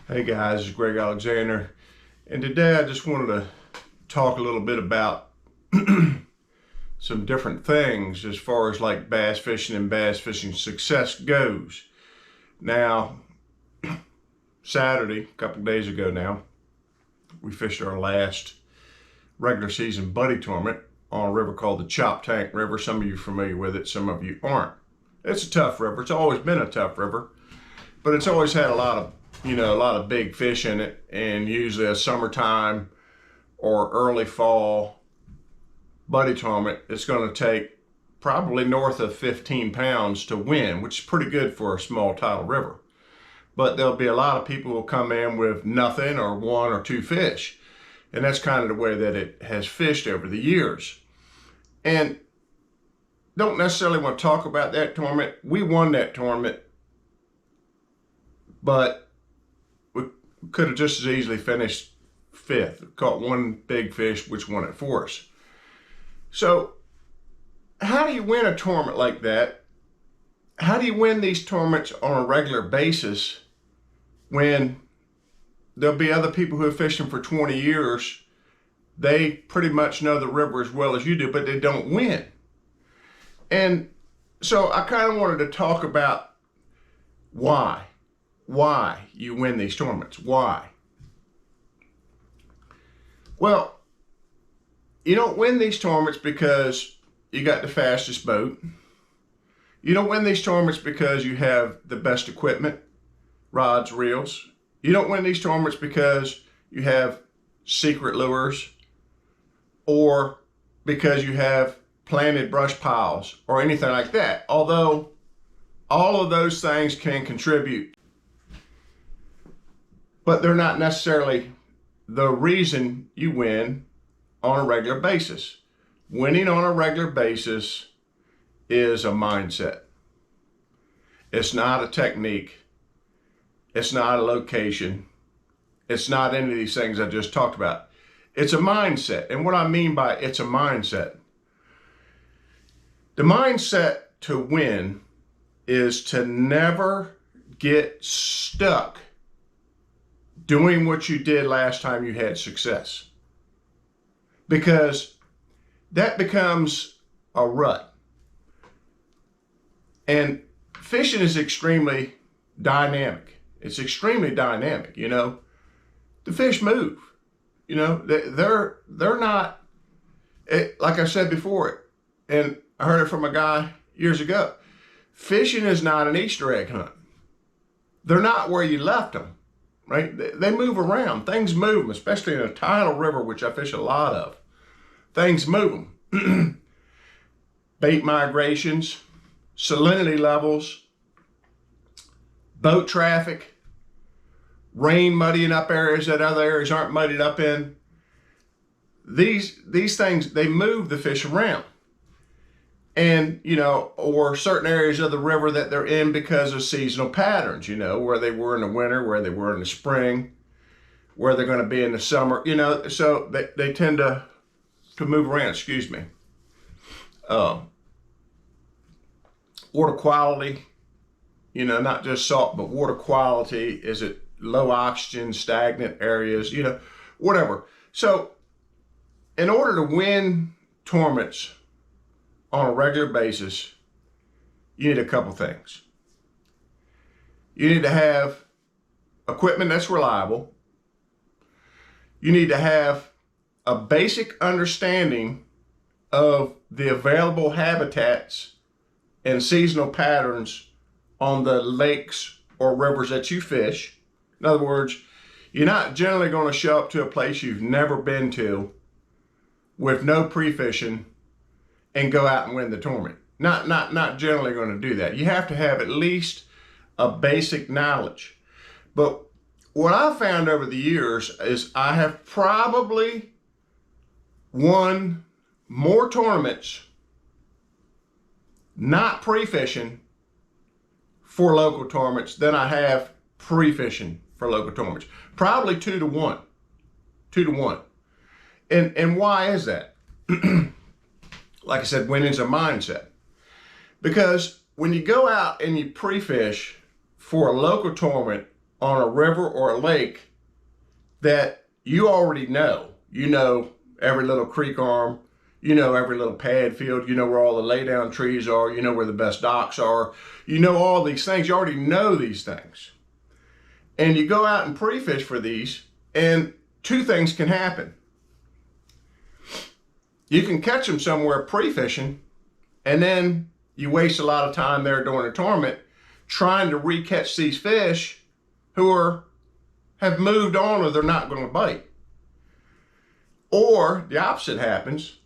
Hey guys, it's Greg Alexander, and today I just wanted to talk a little bit about some different things as far as like bass fishing and bass fishing success goes. Now, Saturday, a couple days ago now, we fished our last regular season buddy tournament on a river called the Choptank River. Some of you are familiar with it, some of you aren't. It's a tough river. It's always been a tough river, but it's always had a lot of big fish in it, and usually a summertime or early fall buddy tournament, it's going to take probably north of 15 pounds to win, which is pretty good for a small tidal river. But there'll be a lot of people who will come in with nothing or one or two fish. And that's kind of the way that it has fished over the years. And don't necessarily want to talk about that tournament. We won that tournament, but we could have just as easily finished fifth. Caught one big fish, which won it for us. So how do you win a tournament like that? How do you win these tournaments on a regular basis when there'll be other people who have fished them for 20 years? They pretty much know the river as well as you do, but they don't win. And so I kind of wanted to talk about why you win these tournaments. Why? Well, you don't win these tournaments because you got the fastest boat. You don't win these tournaments because you have the best equipment, rods, reels. You don't win these tournaments because you have secret lures or because you have planted brush piles or anything like that. Although all of those things can contribute, but they're not necessarily the reason you win on a regular basis. Winning on a regular basis is a mindset. It's not a technique. It's not a location. It's not any of these things I just talked about. It's a mindset. And what I mean by it's a mindset, the mindset to win is to never get stuck doing what you did last time you had success, because that becomes a rut. And fishing is extremely dynamic. It's extremely dynamic. The fish move. They're not, like I said before, and I heard it from a guy years ago. Fishing is not an Easter egg hunt. They're not where you left them, right? They move around. Things move them, especially in a tidal river, which I fish a lot of. Things move them. Bait migrations, salinity levels, boat traffic, rain muddying up areas that other areas aren't muddied up in. These things, they move the fish around. And, or certain areas of the river that they're in because of seasonal patterns, where they were in the winter, where they were in the spring, where they're going to be in the summer, so they tend to move around, excuse me. Water quality, not just salt, but water quality. Is it low oxygen, stagnant areas, whatever. So in order to win tournaments on a regular basis, you need a couple things. You need to have equipment that's reliable. You need to have a basic understanding of the available habitats and seasonal patterns on the lakes or rivers that you fish. In other words, you're not generally going to show up to a place you've never been to with no pre-fishing and go out and win the tournament. Not generally going to do that. You have to have at least a basic knowledge. But what I've found over the years is I have probably won more tournaments not pre-fishing for local tournaments than I have pre-fishing for local tournaments. Probably 2-1. 2-1. And why is that? Like I said, winning's a mindset. Because when you go out and you pre-fish for a local tournament on a river or a lake that you already know. You know every little creek arm, you know every little pad field, you know where all the laydown trees are, you know where the best docks are, you know all these things. You already know these things. And you go out and pre-fish for these, and two things can happen. You can catch them somewhere pre-fishing, and then you waste a lot of time there during the tournament trying to re-catch these fish who have moved on or they're not going to bite. Or the opposite happens.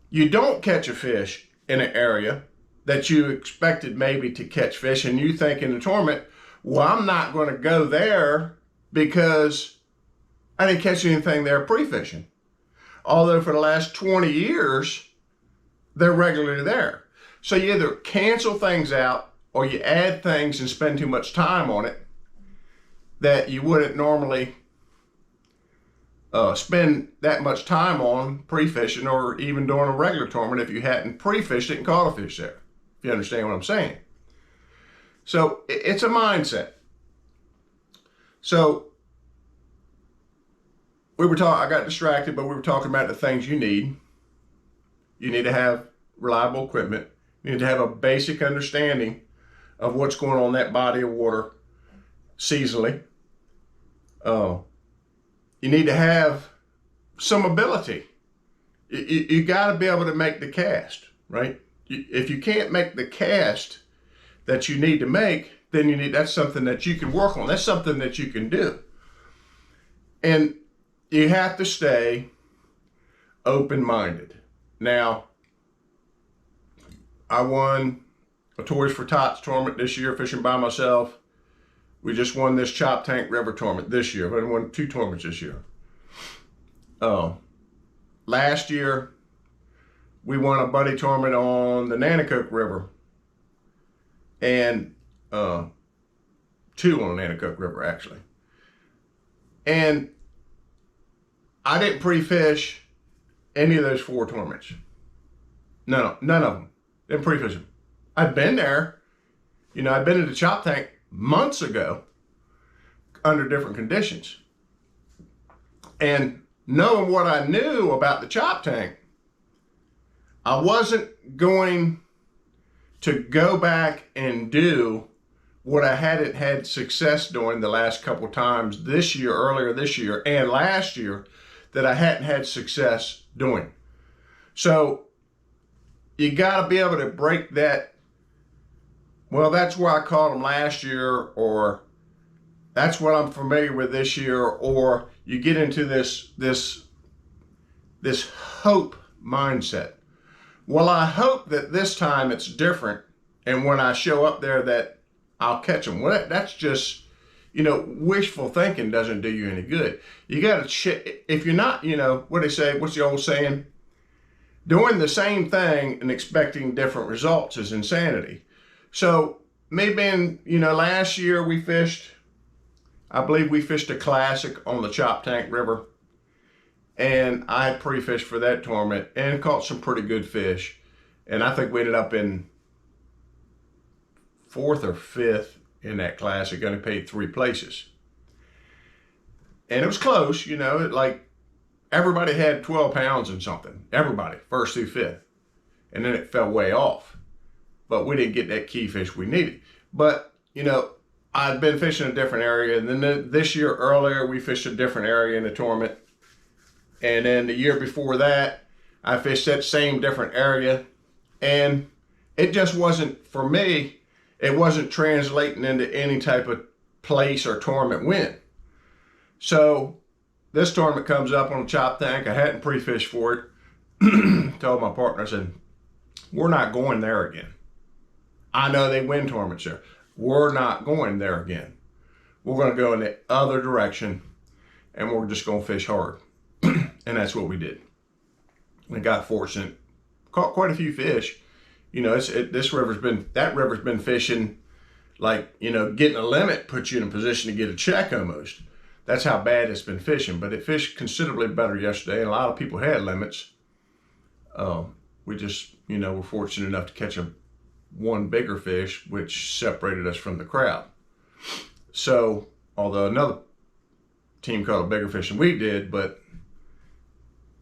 You don't catch a fish in an area that you expected maybe to catch fish, and you think in the tournament, well, I'm not going to go there because I didn't catch anything there pre-fishing. Although for the last 20 years, they're regularly there. So you either cancel things out or you add things and spend too much time on it that you wouldn't normally spend that much time on pre-fishing or even during a regular tournament if you hadn't pre-fished it and caught a fish there, if you understand what I'm saying. So it's a mindset. So I got distracted, but we were talking about the things you need. You need to have reliable equipment. You need to have a basic understanding of what's going on in that body of water seasonally. You need to have some ability. You got to be able to make the cast, right? If you can't make the cast that you need to make, then that's something that you can work on. That's something that you can do. And you have to stay open-minded. Now, I won a Toys for Tots tournament this year, fishing by myself. We just won this Choptank River tournament this year. I won 2 tournaments this year. Last year, we won a buddy tournament on the Nanticoke River. And 2 on the Nanticoke River, actually. And I didn't pre-fish any of those 4 tournaments. None of them. Didn't pre-fish them. I'd been there. I'd been to the Choptank months ago under different conditions. And knowing what I knew about the Choptank, I wasn't going to go back and do what I hadn't had success doing the last couple times earlier this year and last year that I hadn't had success doing. So you got to be able to break that. Well, that's where I caught them last year, or that's what I'm familiar with this year, or you get into this hope mindset. Well, I hope that this time it's different, and when I show up there that I'll catch them. Well, that's just, wishful thinking doesn't do you any good. You got to, if you're not, what they say, what's the old saying? Doing the same thing and expecting different results is insanity. So maybe last year I believe we fished a classic on the Choptank River, and I had pre-fished for that tournament and caught some pretty good fish. And I think we ended up in 4th or 5th in that classic. Only paid 3 places. And it was close, like everybody had 12 pounds and something. Everybody, 1st through 5th. And then it fell way off. But we didn't get that key fish we needed. But, I'd been fishing a different area. And then this year earlier, we fished a different area in the tournament. And then the year before that, I fished that same different area. And it just wasn't, for me, it wasn't translating into any type of place or tournament win. So this tournament comes up on the Choptank. I hadn't pre-fished for it. Told my partner, I said, we're not going there again. I know they win tournaments there. We're not going there again. We're going to go in the other direction, and we're just going to fish hard. And that's what we did. We got fortunate. Caught quite a few fish. That river's been fishing like, getting a limit puts you in a position to get a check almost. That's how bad it's been fishing. But it fished considerably better yesterday, and a lot of people had limits. We just, were fortunate enough to catch one bigger fish, which separated us from the crowd. So, although another team caught a bigger fish than we did, but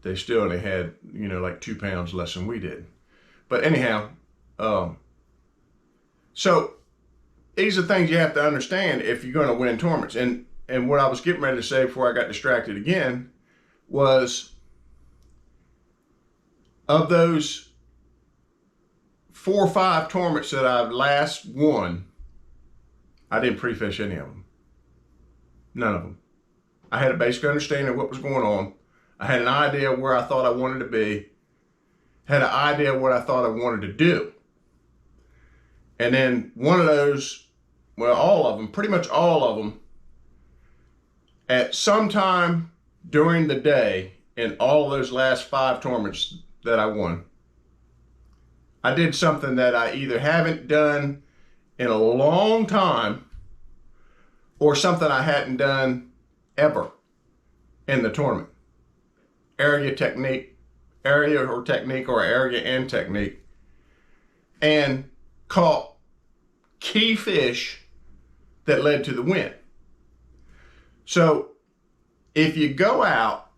they still only had, like 2 pounds less than we did. But anyhow, so these are things you have to understand if you're going to win tournaments. And what I was getting ready to say before I got distracted again was, of those 4 or 5 tournaments that I've last won, I didn't pre-fish any of them. None of them. I had a basic understanding of what was going on. I had an idea where I thought I wanted to be. Had an idea of what I thought I wanted to do. And then one of those, well, all of them, pretty much all of them, at some time during the day in all of those last 5 tournaments that I won, I did something that I either haven't done in a long time or something I hadn't done ever in the tournament. Area or technique, and caught key fish that led to the win. So if you go out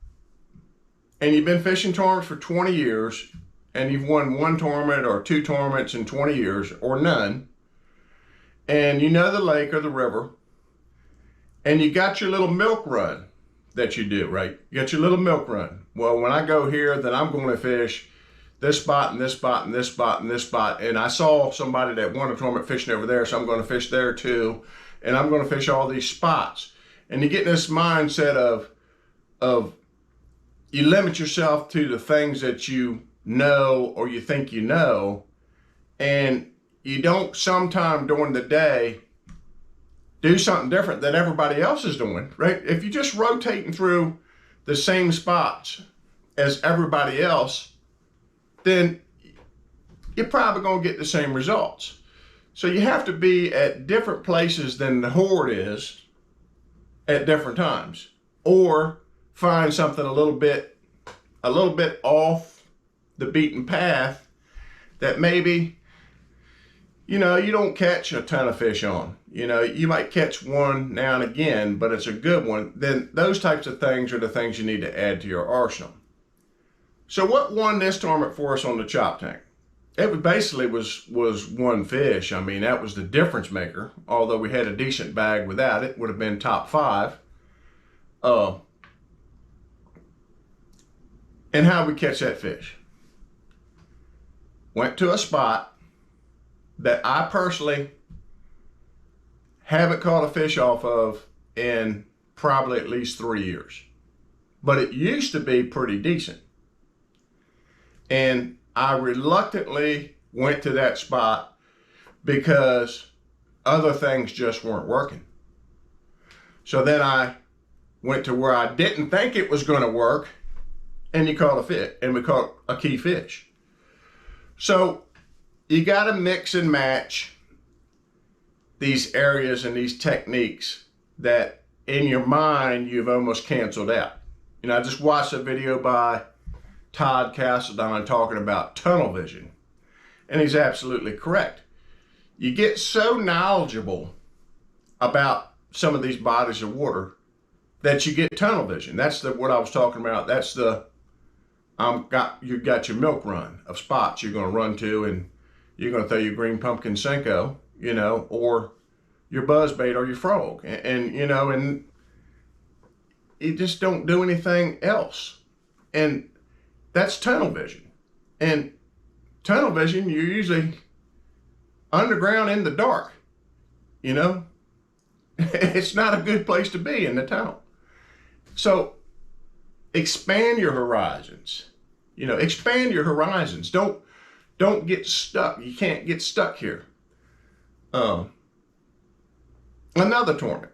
and you've been fishing tournaments for 20 years and you've won 1 tournament or 2 tournaments in 20 years or none, and you know the lake or the river, and you got your little milk run that you do, right? You got your little milk run. Well, when I go here, then I'm going to fish this spot and this spot and this spot and this spot. And I saw somebody that won a tournament fishing over there, so I'm going to fish there too. And I'm going to fish all these spots. And you get in this mindset of you limit yourself to the things that you know or you think you know, and you don't sometime during the day do something different that everybody else is doing, right? If you're just rotating through the same spots as everybody else, then you're probably going to get the same results. So you have to be at different places than the horde is at different times, or find something a little bit off the beaten path that maybe, you don't catch a ton of fish on. You might catch one now and again, but it's a good one. Then those types of things are the things you need to add to your arsenal. So what won this tournament for us on the chop tank? It basically was one fish. I mean, that was the difference maker. Although we had a decent bag without it, would have been top 5. And how we catch that fish? Went to a spot that I personally haven't caught a fish off of in probably at least 3 years. But it used to be pretty decent. And I reluctantly went to that spot because other things just weren't working. So then I went to where I didn't think it was going to work, and you caught a fish, and we caught a key fish. So you got to mix and match these areas and these techniques that in your mind you've almost canceled out. I just watched a video by Todd Castledine talking about tunnel vision, and he's absolutely correct. You get so knowledgeable about some of these bodies of water that you get tunnel vision. That's what I was talking about. That's you got your milk run of spots you're going to run to, and you're going to throw your green pumpkin Senko, or your buzzbait or your frog, and you just don't do anything else. And that's tunnel vision. And tunnel vision, you're usually underground in the dark. It's not a good place to be in the tunnel. So expand your horizons. Expand your horizons. Don't get stuck. You can't get stuck here. Another tournament,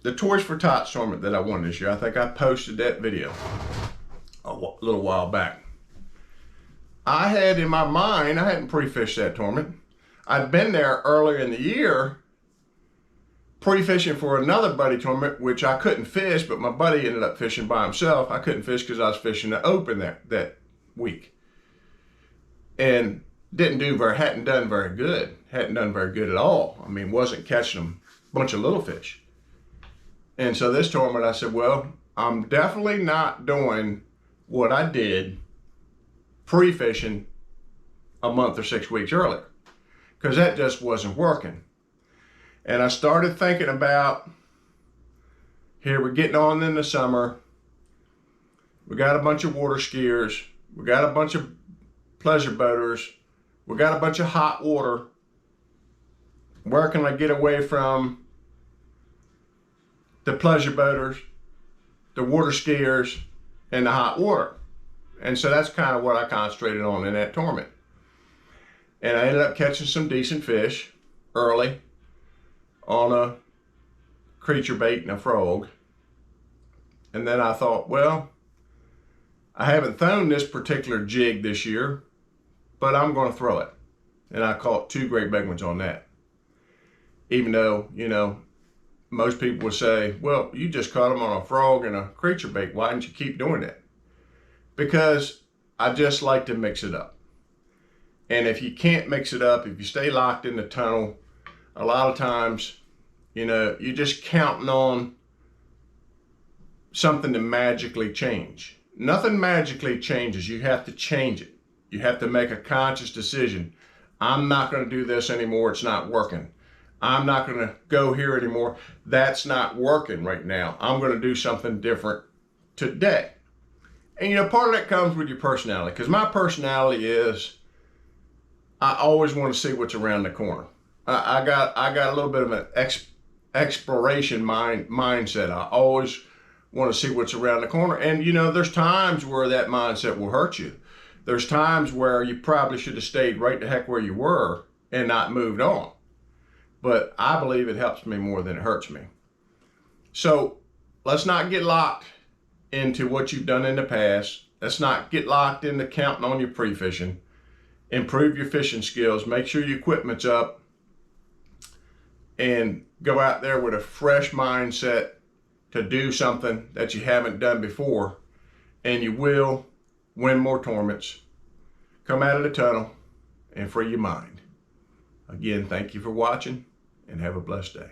the Toys for Tots tournament that I won this year. I think I posted that video a little while back. I had in my mind, I hadn't pre-fished that tournament. I'd been there earlier in the year pre-fishing for another buddy tournament, which I couldn't fish, but my buddy ended up fishing by himself. I couldn't fish because I was fishing the open that week. And hadn't done very good at all. I mean, wasn't catching them bunch of little fish. And so this tournament, I said, well, I'm definitely not doing what I did pre-fishing a month or 6 weeks earlier, because that just wasn't working. And I started thinking about, here we're getting on in the summer, we got a bunch of water skiers, we got a bunch of pleasure boaters, we got a bunch of hot water. Where can I get away from the pleasure boaters, the water skiers, and the hot water? And so that's kind of what I concentrated on in that tournament. And I ended up catching some decent fish early on a creature bait and a frog. And then I thought, well, I haven't thrown this particular jig this year, but I'm going to throw it. And I caught 2 great big ones on that. Even though, you know, most people would say, well, you just caught them on a frog and a creature bait. Why didn't you keep doing that? Because I just like to mix it up. And if you can't mix it up, if you stay locked in the tunnel, a lot of times, you know, you're just counting on something to magically change. Nothing magically changes. You have to change it. You have to make a conscious decision. I'm not going to do this anymore. It's not working. I'm not going to go here anymore. That's not working right now. I'm going to do something different today. And, you know, part of that comes with your personality, because my personality is I always want to see what's around the corner. I got a little bit of an exploration mindset. I always want to see what's around the corner. And, you know, there's times where that mindset will hurt you. There's times where you probably should have stayed right the heck where you were and not moved on. But I believe it helps me more than it hurts me. So let's not get locked into what you've done in the past. Let's not get locked into counting on your pre-fishing. Improve your fishing skills. Make sure your equipment's up. And go out there with a fresh mindset to do something that you haven't done before. And you will win more tournaments. Come out of the tunnel and free your mind. Again, thank you for watching and have a blessed day.